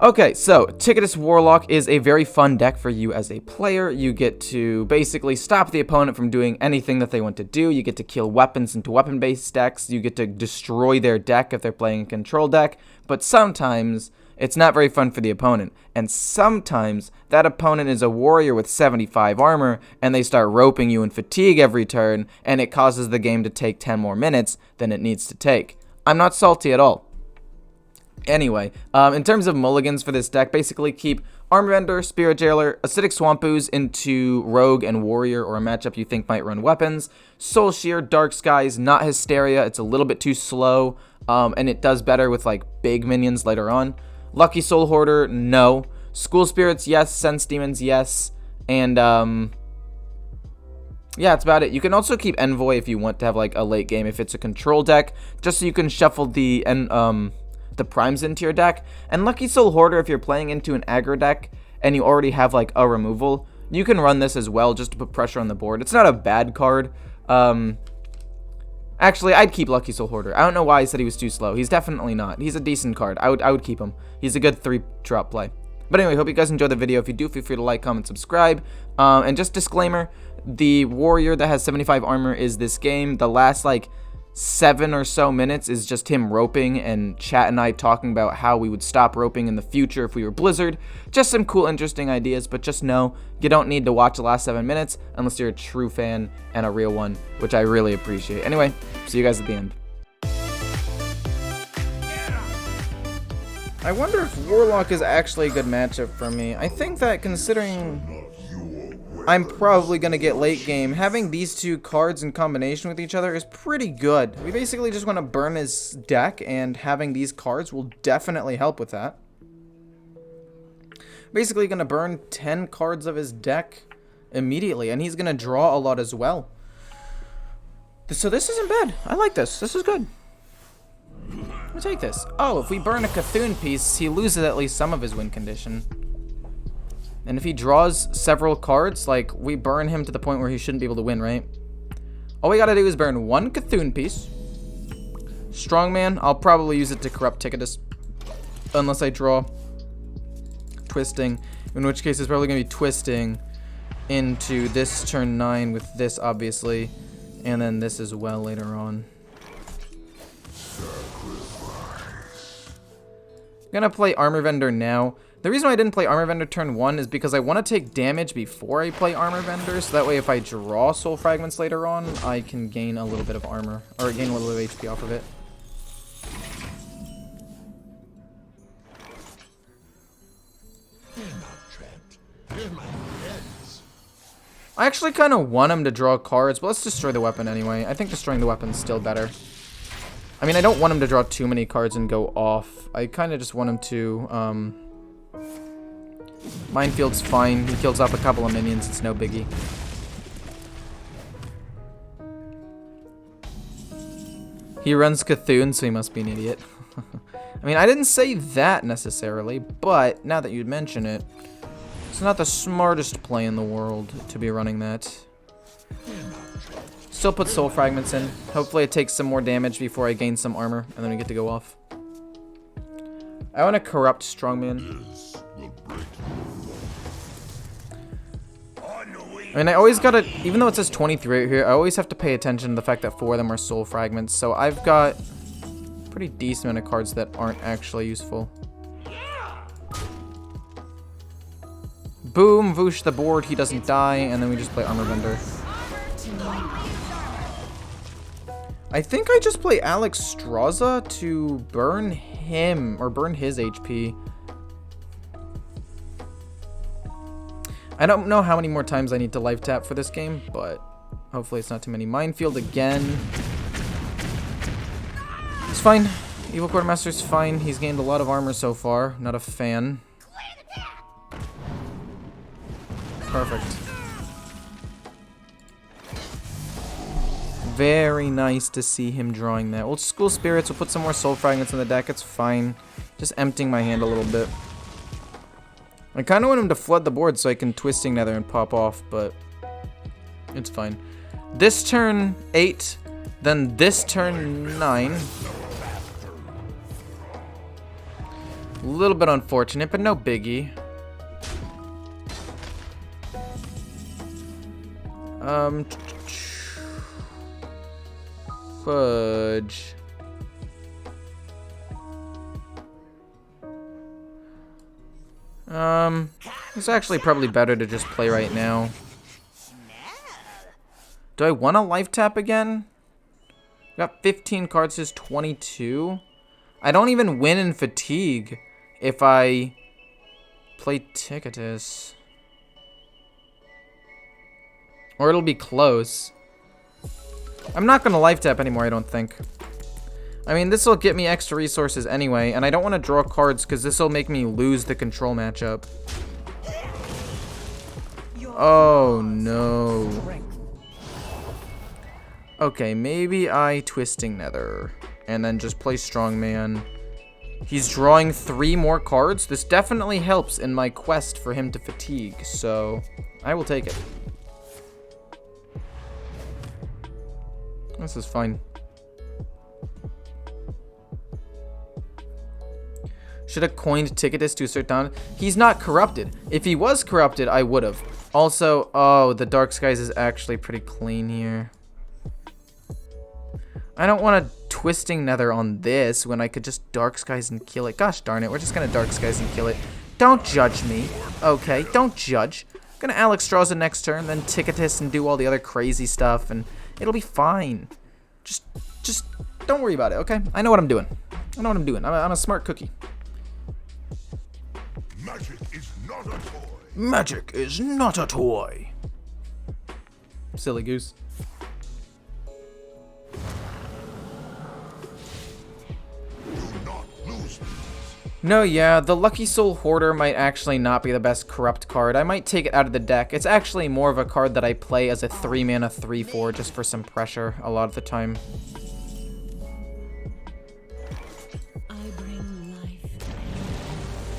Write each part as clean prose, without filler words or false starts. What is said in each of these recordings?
Okay, so Tickatus Warlock is a very fun deck for you as a player. You get to basically stop the opponent from doing anything that they want to do. You get to kill weapons into weapon-based decks. You get to destroy their deck if they're playing a control deck. But sometimes it's not very fun for the opponent. And sometimes that opponent is a warrior with 75 armor and they start roping you in fatigue every turn and it causes the game to take 10 more minutes than it needs to take. I'm not salty at all. Anyway, in terms of mulligans for this deck, basically keep Armor Vendor, Spirit Jailer, Acidic Swamp Ooze into Rogue and Warrior or a matchup you think might run weapons. Soul Shear, Dark Skies, not Hysteria, it's a little bit too slow, and it does better with like big minions later on. Lucky Soul Hoarder, no. School Spirits, yes. Sense Demons, yes. And, yeah, that's about it. You can also keep Envoy if you want to have like a late game if it's a control deck, just so you can shuffle the primes into your deck. And Lucky Soul Hoarder, if you're playing into an aggro deck and you already have like a removal, you can run this as well just to put pressure on the board. It's not a bad card. Actually, I'd keep Lucky Soul Hoarder. I don't know why I said he was too slow. He's definitely not. He's a decent card. I would keep him. He's a good 3-drop play. But anyway, hope you guys enjoyed the video. If you do, feel free to like, comment, subscribe. And just disclaimer, the warrior that has 75 armor is this game. The last like 7 or so minutes is just him roping and Chat and I talking about how we would stop roping in the future if we were Blizzard. Just some cool, interesting ideas, but just know you don't need to watch the last 7 minutes unless you're a true fan and a real one, which I really appreciate. Anyway, see you guys at the end. I wonder if Warlock is actually a good matchup for me. I think that considering I'm probably going to get late game, having these two cards in combination with each other is pretty good. We basically just want to burn his deck, and having these cards will definitely help with that. Basically going to burn 10 cards of his deck immediately, and he's going to draw a lot as well. So this isn't bad. I like this. This is good. I'll take this. Oh, if we burn a Cthulhu piece, he loses at least some of his win condition. And if he draws several cards, like, we burn him to the point where he shouldn't be able to win, right? All we gotta do is burn one Cthulhu piece. Strongman, I'll probably use it to corrupt Tickatus. Unless I draw Twisting. In which case, it's probably gonna be Twisting into this turn 9 with this, obviously. And then this as well later on. I'm gonna play Armor Vendor now. The reason why I didn't play Armor Vendor turn 1 is because I want to take damage before I play Armor Vendor, so that way if I draw Soul Fragments later on, I can gain a little bit of armor, or gain a little bit of HP off of it. I actually kind of want him to draw cards, but let's destroy the weapon anyway. I think destroying the weapon is still better. I mean, I don't want him to draw too many cards and go off. I kind of just want him to, Minefield's fine. He kills off a couple of minions. It's no biggie. He runs Cthulhu, so he must be an idiot. I mean, I didn't say that necessarily, but now that you'd mention it, it's not the smartest play in the world to be running that. Still put Soul Fragments in. Hopefully it takes some more damage before I gain some armor, and then we get to go off. I want to corrupt Strongman. I mean, I always gotta, even though it says 23 right here, I always have to pay attention to the fact that 4 of them are Soul Fragments, so I've got a pretty decent amount of cards that aren't actually useful. Boom, Voosh the board, he doesn't die, and then we just play Armor Vendor. I think I just play Alex Straza to burn him, or burn his HP. I don't know how many more times I need to life tap for this game, but hopefully it's not too many. Minefield again. It's fine. Evil Quartermaster's fine. He's gained a lot of armor so far. Not a fan. Perfect. Very nice to see him drawing that. Old School Spirits will put some more Soul Fragments in the deck. It's fine. Just emptying my hand a little bit. I kind of want him to flood the board so I can Twisting Nether and pop off, but it's fine. This turn 8, then this turn 9. A little bit unfortunate, but no biggie. Fudge. It's actually probably better to just play right now. Do I want to life tap again? Got 15 cards, just 22. I don't even win in fatigue if I play Tickatus. Or it'll be close. I'm not gonna life tap anymore, I don't think. I mean, this will get me extra resources anyway, and I don't want to draw cards because this will make me lose the control matchup. Oh no. Okay, maybe I Twisting Nether and then just play Strongman. He's drawing 3 more cards. This definitely helps in my quest for him to fatigue, so I will take it. This is fine. Should have coined Tickatus to assert down. He's not corrupted. If he was corrupted, I would have. Also, oh, the Dark Skies is actually pretty clean here. I don't want to Twisting Nether on this when I could just Dark Skies and kill it. Gosh darn it, we're just going to Dark Skies and kill it. Don't judge me. Okay, don't judge. I'm going to Alex Straws the next turn, then Tickatus and do all the other crazy stuff, and it'll be fine. Just don't worry about it, okay? I know what I'm doing. I know what I'm doing. I'm a smart cookie. Magic is not a toy. Magic is not a toy. Silly goose. No, yeah, the Lucky Soul Hoarder might actually not be the best corrupt card. I might take it out of the deck. It's actually more of a card that I play as a 3-mana 3/4 just for some pressure a lot of the time.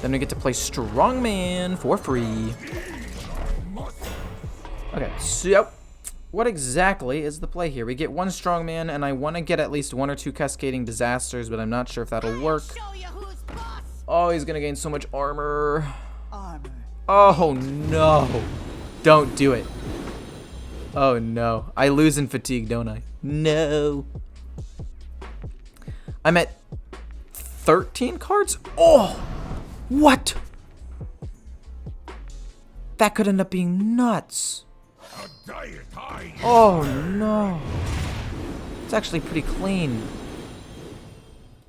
Then we get to play Strongman for free. Okay, so what exactly is the play here? We get 1 Strongman, and I want to get at least 1 or 2 Cascading Disasters, but I'm not sure if that'll work. Oh, he's gonna gain so much armor. Oh no. Don't do it. Oh no. I lose in fatigue, don't I? No. I'm at 13 cards? Oh! What? That could end up being nuts. Oh no. It's actually pretty clean.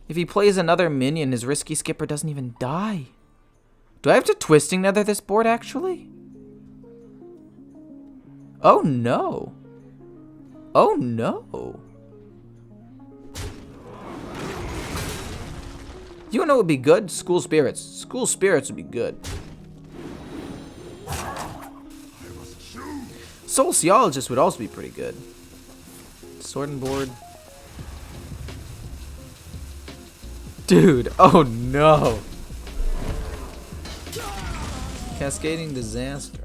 If he plays another minion, his Risky Skipper doesn't even die. Do I have to Twisting Nether this board, actually? Oh, no. Oh, no. You know what would be good? School Spirits. School Spirits would be good. Sociologist would also be pretty good. Sword and Board. Dude, oh no. Cascading Disaster.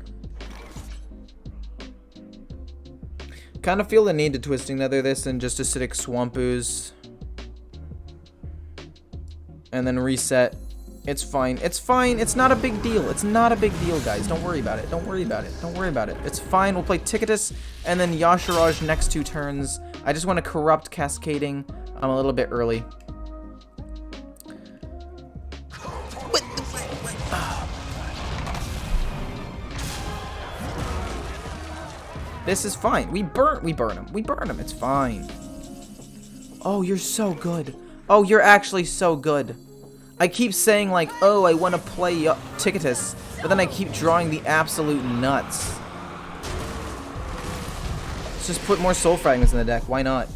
Kind of feel the need to Twisting Nether this and just Acidic Swamp Ooze. And then reset. It's fine. It's fine. It's not a big deal. It's not a big deal, guys. Don't worry about it. Don't worry about it. Don't worry about it. It's fine. We'll play Tickatus and then Yashiraj next 2 turns. I just want to corrupt Cascading. I'm a little bit early. This is fine. We burn him. We burn him. It's fine. Oh, you're so good. Oh, you're actually so good. I keep saying like, oh, I want to play Tickatus, but then I keep drawing the absolute nuts. Let's just put more Soul Fragments in the deck. Why not?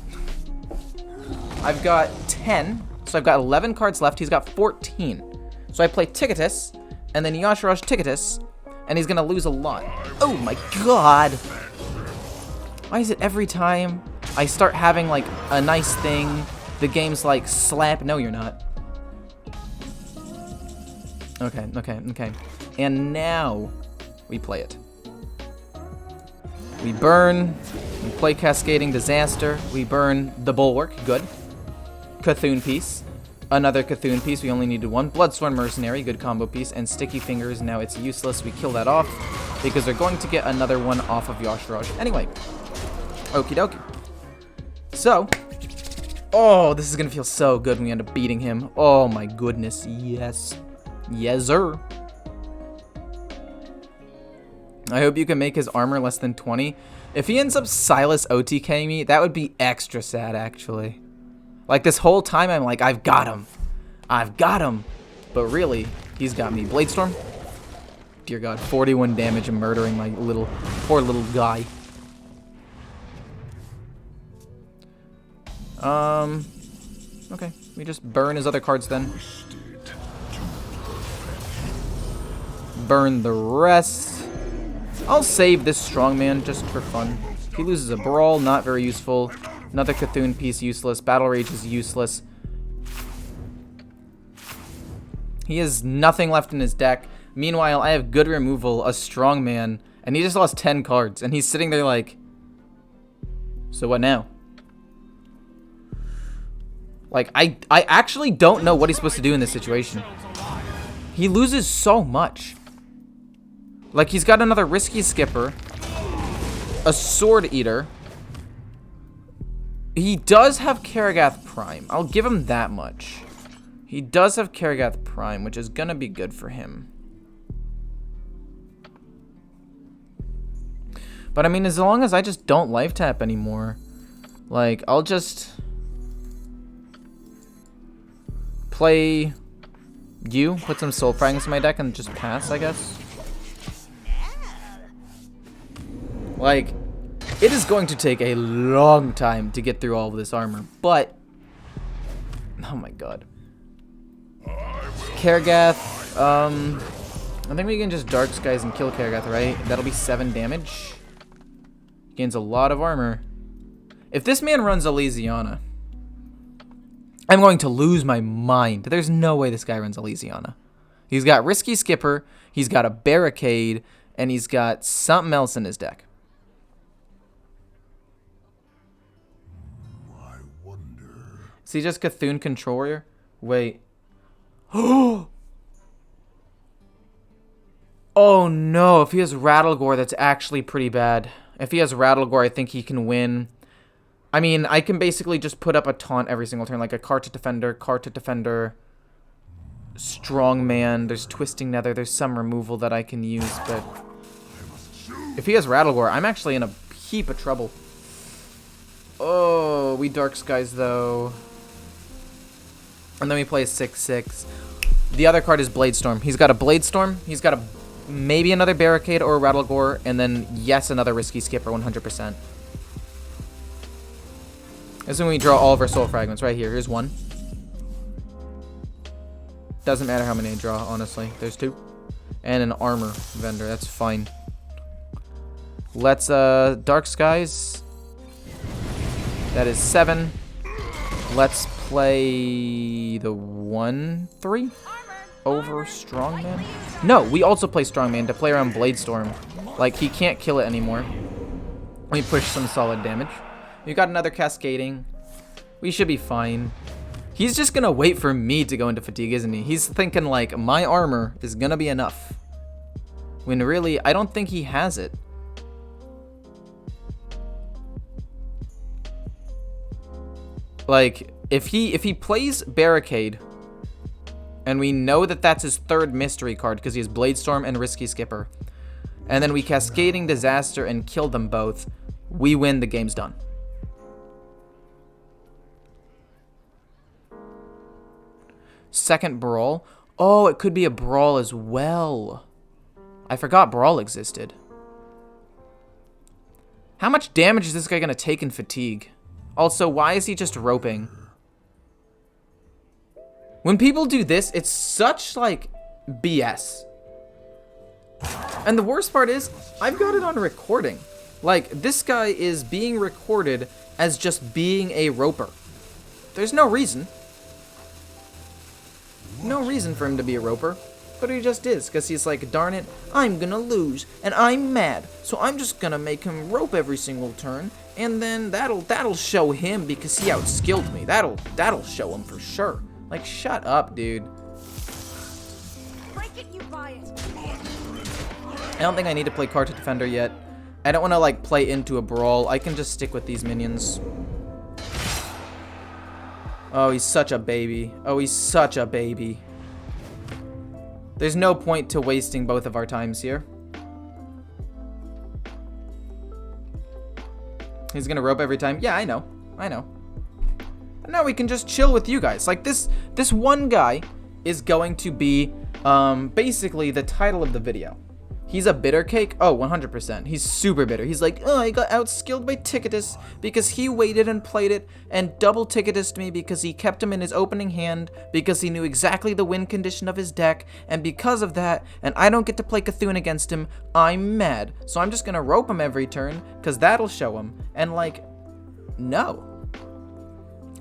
I've got 10, so I've got 11 cards left. He's got 14. So I play Tickatus, and then Yashiraj Tickatus, and he's gonna lose a lot. Oh my god! Why is it every time I start having like a nice thing, the game's like slap? No, you're not. Okay, okay, okay. And now we play it. We burn, we play Cascading Disaster, we burn the Bulwark, good. Cthulhu Piece, Another Cthulhu piece. We only needed one. Bloodsworn Mercenary, good combo piece. And Sticky Fingers, now it's useless. We kill that off because they're going to get another one off of Yashraj. Anyway, okie dokie. So, oh, this is going to feel so good when we end up beating him. Oh my goodness, yes. Yes, sir. I hope you can make his armor less than 20. If he ends up Silas OTKing me, that would be extra sad, actually. Like, this whole time, I'm like, I've got him. I've got him. But really, he's got me. Bladestorm. Dear God, 41 damage and murdering my poor little guy. Okay. We just burn his other cards then. Burn the rest. I'll save this strongman just for fun. He loses a brawl, not very useful. Another Cthulhu piece, useless. Battle Rage is useless. He has nothing left in his deck. Meanwhile, I have good removal, a strongman, and he just lost 10 cards. And he's sitting there like, so what now? Like, I actually don't know what he's supposed to do in this situation. He loses so much. Like, he's got another Risky Skipper, a Sword Eater. He does have Karagath Prime. I'll give him that much. He does have Karagath Prime, which is going to be good for him. But, I mean, as long as I just don't life tap anymore, like, I'll just play you, put some Soul Fragments in my deck, and just pass, I guess. Like, it is going to take a long time to get through all of this armor, but oh my god. Karagath, I think we can just Dark Skies and kill Karagath, right? That'll be 7 damage. Gains a lot of armor. If this man runs Elysiana, I'm going to lose my mind. There's no way this guy runs Elysiana. He's got Risky Skipper, he's got a Barricade, and he's got something else in his deck. Is he just Cthulhu Controller? Wait. Oh no, if he has Rattlegore, that's actually pretty bad. If he has Rattlegore, I think he can win. I mean, I can basically just put up a taunt every single turn, like a card to defender, Strongman, there's Twisting Nether, there's some removal that I can use, but if he has Rattlegore, I'm actually in a heap of trouble. Oh, we Dark Skies though. And then we play a 6/6. The other card is Bladestorm. He's got a Bladestorm. He's got maybe another Barricade or a Rattlegore. And then, yes, another Risky Skipper, 100%. This is when we draw all of our Soul Fragments. Right here. Here's one. Doesn't matter how many I draw, honestly. There's 2. And an Armor Vendor. That's fine. Let's, Dark Skies. That is 7. Let's play the 1/3 over Strongman. No, we also play Strongman to play around Bladestorm. Like, he can't kill it anymore. We push some solid damage. We got another Cascading. We should be fine. He's just gonna wait for me to go into Fatigue, isn't he? He's thinking, like, my armor is gonna be enough. When really, I don't think he has it. Like, if he plays Barricade, and we know that that's his 3rd mystery card because he has Bladestorm and Risky Skipper, and then we Cascading Disaster and kill them both, we win, the game's done. Second Brawl. Oh, it could be a Brawl as well. I forgot Brawl existed. How much damage is this guy going to take in Fatigue? Also, why is he just roping? When people do this, it's such, like, BS. And the worst part is, I've got it on recording. Like, this guy is being recorded as just being a roper. There's no reason. No reason for him to be a roper. But he just is, because he's like, darn it, I'm gonna lose, and I'm mad, so I'm just gonna make him rope every single turn, and then that'll show him because he outskilled me. That'll show him for sure. Like, shut up, dude. Break it, you buy it. I don't think I need to play Card to Defender yet. I don't want to, like, play into a brawl. I can just stick with these minions. Oh, he's such a baby. Oh, he's such a baby. There's no point to wasting both of our times here. He's gonna rope every time. Yeah, I know. I know. And now we can just chill with you guys. Like, this one guy is going to be, basically the title of the video. He's a bitter cake? Oh, 100%. He's super bitter. He's like, oh, I got outskilled by Tickatus because he waited and played it and double Tickatus'd me because he kept him in his opening hand because he knew exactly the win condition of his deck, and because of that, and I don't get to play Cthulhu against him, I'm mad. So I'm just gonna rope him every turn because that'll show him. And like, no.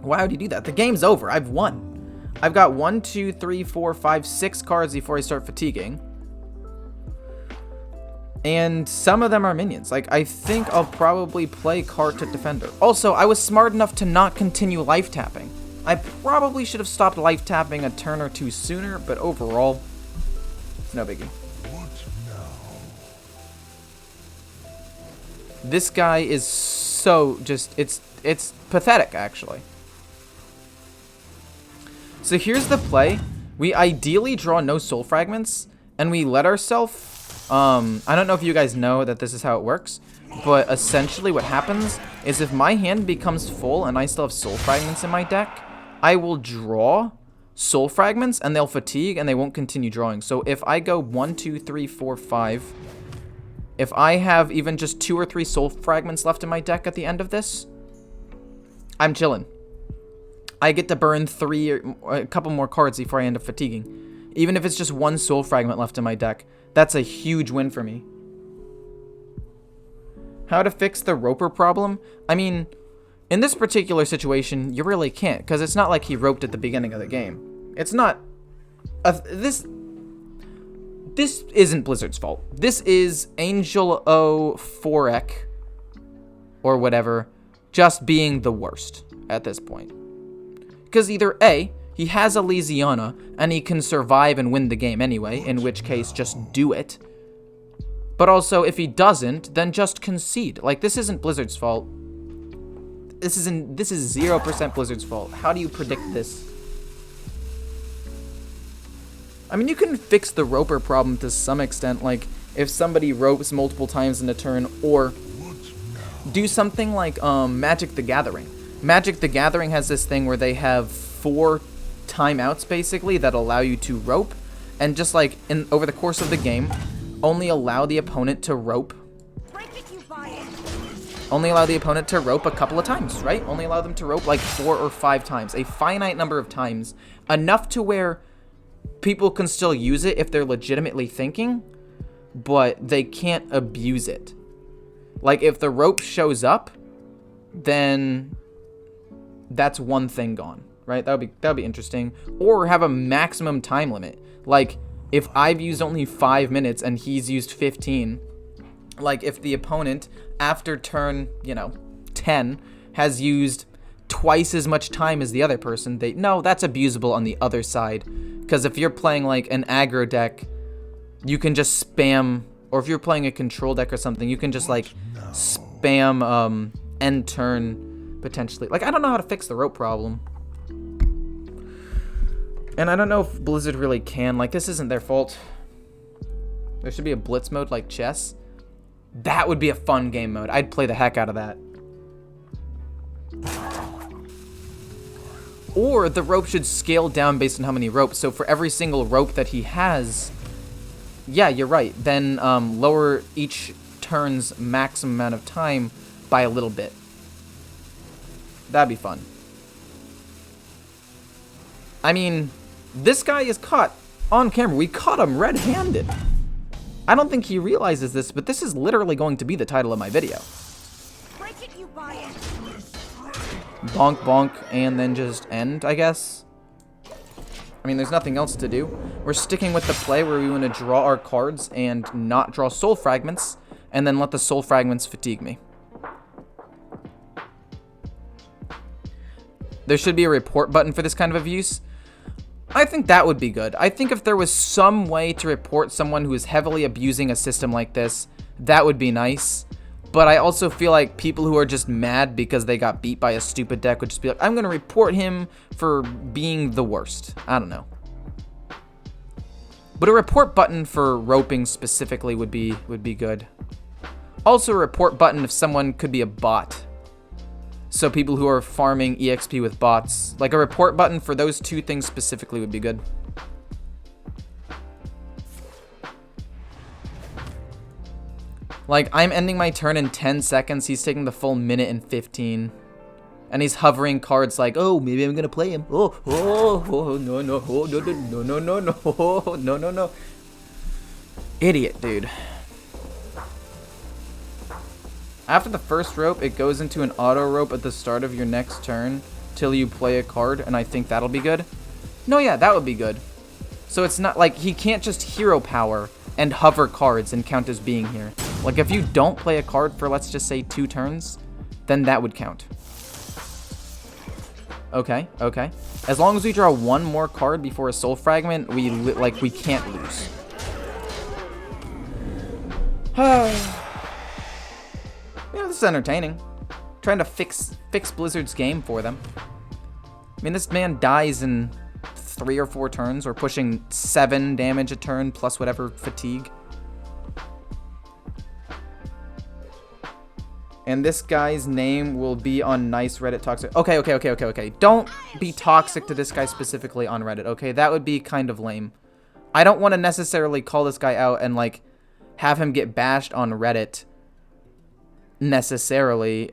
Why would he do that? The game's over. I've won. I've got 1, 2, 3, 4, 5, 6 cards before I start fatiguing. And some of them are minions. Like, I think I'll probably play Card to Defender. Also, I was smart enough to not continue life tapping. I probably should have stopped life tapping a turn or two sooner, but overall, it's no biggie. What now? This guy is so just, it's pathetic, actually. So here's the play. We ideally draw no soul fragments, and we let ourselves... I don't know if you guys know that this is how it works, but essentially what happens is if my hand becomes full and I still have soul fragments in my deck, I will draw soul fragments and they'll fatigue and they won't continue drawing. So if I go 1, 2, 3, 4, 5, if I have even just 2 or 3 soul fragments left in my deck at the end of this, I'm chilling. I get to burn a couple more cards before I end up fatiguing. Even if it's just 1 soul fragment left in my deck. That's a huge win for me. How to fix the roper problem? I mean, in this particular situation, you really can't, because it's not like he roped at the beginning of the game. It's not... This isn't Blizzard's fault. This is Angel O Forek, or whatever, just being the worst at this point. Because either A... he has Elysiana, and he can survive and win the game anyway, in which case, just do it. But also, if he doesn't, then just concede. Like, this isn't Blizzard's fault. This is 0% Blizzard's fault. How do you predict this? I mean, you can fix the roper problem to some extent, like, if somebody ropes multiple times in a turn, or do something like Magic the Gathering. Magic the Gathering has this thing where they have 4 timeouts basically that allow you to rope, and just like over the course of the game, only allow the opponent to rope. Break it, you buy it. Only allow the opponent to rope a couple of times, right? Only allow them to rope like 4 or 5 times, a finite number of times, enough to where people can still use it if they're legitimately thinking, but they can't abuse it. Like, if the rope shows up, then that's one thing gone. Right, that would be interesting. Or have a maximum time limit. Like, if I've used only 5 minutes and he's used 15, like if the opponent after turn, 10 has used twice as much time as the other person, no, that's abusable on the other side. Because if you're playing like an aggro deck, you can just spam, or if you're playing a control deck or something, you can just like spam end turn potentially. Like, I don't know how to fix the rope problem. And I don't know if Blizzard really can. Like, this isn't their fault. There should be a blitz mode like chess. That would be a fun game mode. I'd play the heck out of that. Or the rope should scale down based on how many ropes. So for every single rope that he has, yeah, you're right. Then lower each turn's maximum amount of time by a little bit. That'd be fun. I mean... this guy is caught on camera. We caught him red-handed. I don't think he realizes this, but this is literally going to be the title of my video. Break it, you buy it. Bonk, bonk, and then just end, I guess. I mean, there's nothing else to do. We're sticking with the play where we want to draw our cards and not draw soul fragments, and then let the soul fragments fatigue me. There should be a report button for this kind of abuse. I think that would be good. I think if there was some way to report someone who is heavily abusing a system like this, that would be nice. But I also feel like people who are just mad because they got beat by a stupid deck would just be like, I'm going to report him for being the worst. I don't know. But a report button for roping specifically would be good. Also a report button if someone could be a bot. So people who are farming EXP with bots, like a report button for those two things specifically would be good. Like, I'm ending my turn in 10 seconds. He's taking the full minute and 15. And he's hovering cards like, oh, maybe I'm going to play him. Oh, no, no, oh, no, no, no, no, no, oh, no, no, no. Idiot, dude. After the first rope, it goes into an auto rope at the start of your next turn till you play a card, and I think that'll be good. No, yeah, that would be good. So it's not like he can't just hero power and hover cards and count as being here. Like if you don't play a card for, let's just say 2 turns, then that would count. Okay, okay. As long as we draw 1 more card before a soul fragment, we can't lose. You know, this is entertaining. Trying to fix Blizzard's game for them. I mean, this man dies in 3 or 4 turns. We're pushing 7 damage a turn plus whatever fatigue. And this guy's name will be on nice Reddit toxic. Okay. Don't be toxic to this guy specifically on Reddit, okay? That would be kind of lame. I don't want to necessarily call this guy out and, like, have him get bashed on Reddit necessarily.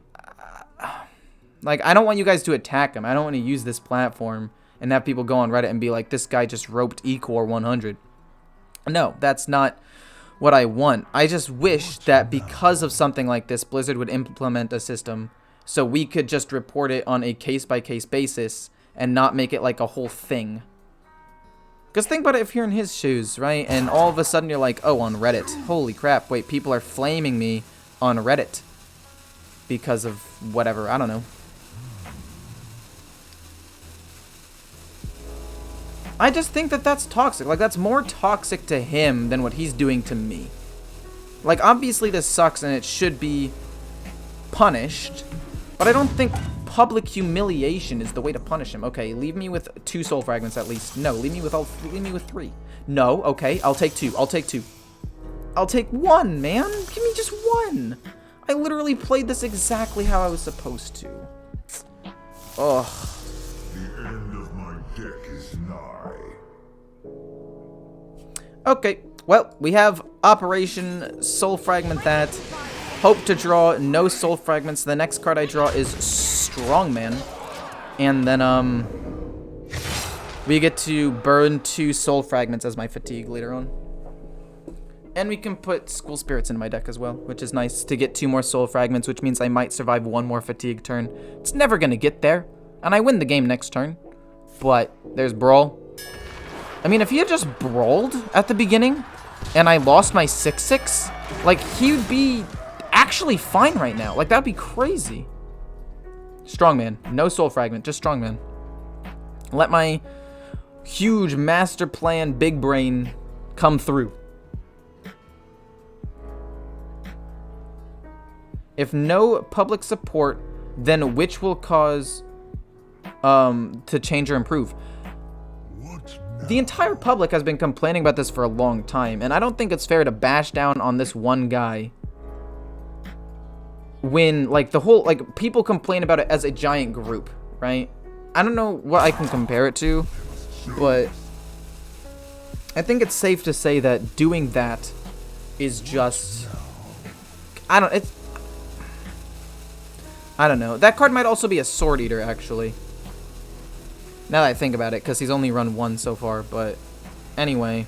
Like, I don't want you guys to attack him. I don't want to use this platform and have people go on Reddit and be like, this guy just roped Ecor 100. No, that's not what I want. I just wish that because of something like this, Blizzard would implement a system so we could just report it on a case-by-case basis and not make it like a whole thing. Because think about it if you're in his shoes, right? And all of a sudden you're like, oh, on Reddit. Holy crap, wait, people are flaming me on Reddit because of whatever, I don't know. I just think that that's toxic. Like, that's more toxic to him than what he's doing to me. Like, obviously this sucks and it should be punished, but I don't think public humiliation is the way to punish him. Okay, leave me with 2 soul fragments at least. No, leave me with 3. No, okay, I'll take 2. I'll take 2. I'll take 1, man. Give me just 1. I literally played this exactly how I was supposed to. Ugh. The end of my deck is nigh. Okay, well, we have Operation Soul Fragment that. Hope to draw no soul fragments. The next card I draw is Strongman. And then, we get to burn 2 soul fragments as my fatigue later on. And we can put School Spirits in my deck as well, which is nice to get 2 more soul fragments, which means I might survive 1 more fatigue turn. It's never gonna get there, and I win the game next turn. But there's Brawl. I mean, if he had just brawled at the beginning, and I lost my 6/6, like, he would be actually fine right now. Like, that'd be crazy. Strongman. No soul fragment, just Strongman. Let my huge master plan big brain come through. If no public support, then which will cause to change or improve? The entire public has been complaining about this for a long time, and I don't think it's fair to bash down on this one guy when, like, the whole, like, people complain about it as a giant group, right? I don't know what I can compare it to, but I think it's safe to say that doing that is just, I don't know. That card might also be a Sword Eater, actually. Now that I think about it, because he's only run 1 so far, but anyway.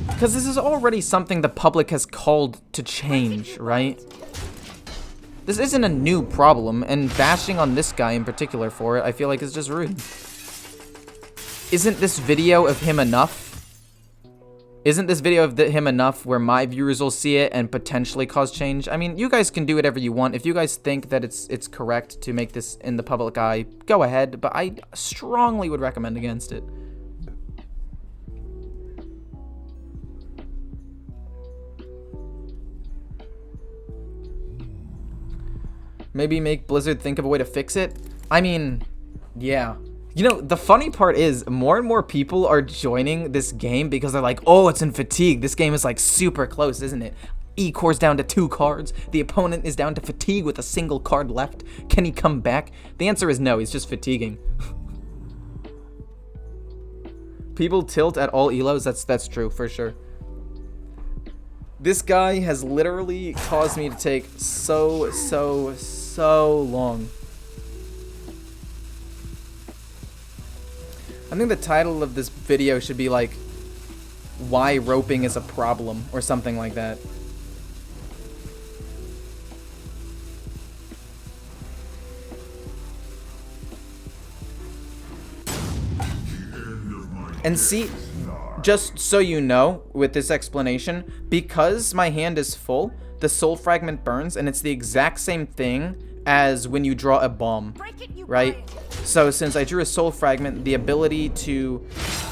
Because this is already something the public has called to change, right? This isn't a new problem, and bashing on this guy in particular for it, I feel like is just rude. Isn't this video of him enough? Isn't this video of him enough where my viewers will see it and potentially cause change? I mean, you guys can do whatever you want. If you guys think that it's correct to make this in the public eye, go ahead, but I strongly would recommend against it. Maybe make Blizzard think of a way to fix it? I mean, yeah. You know, the funny part is more and more people are joining this game because they're like, oh, it's in fatigue. This game is like super close, isn't it? E-core's down to 2 cards. The opponent is down to fatigue with a single card left. Can he come back? The answer is no, he's just fatiguing. People tilt at all elos, that's true, for sure. This guy has literally caused me to take so long. I think the title of this video should be like, why roping is a problem, or something like that. And see, just so you know, with this explanation, because my hand is full, the soul fragment burns, and it's the exact same thing as when you draw a bomb, right? So since I drew a soul fragment, the ability to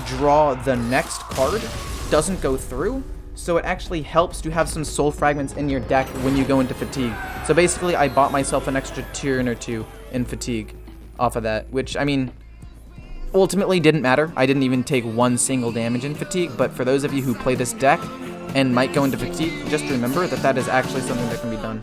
draw the next card doesn't go through, so it actually helps to have some soul fragments in your deck when you go into fatigue. So basically, I bought myself an extra turn or 2 in fatigue off of that, which, I mean, ultimately didn't matter. I didn't even take 1 single damage in fatigue, but for those of you who play this deck and might go into fatigue, just remember that that is actually something that can be done.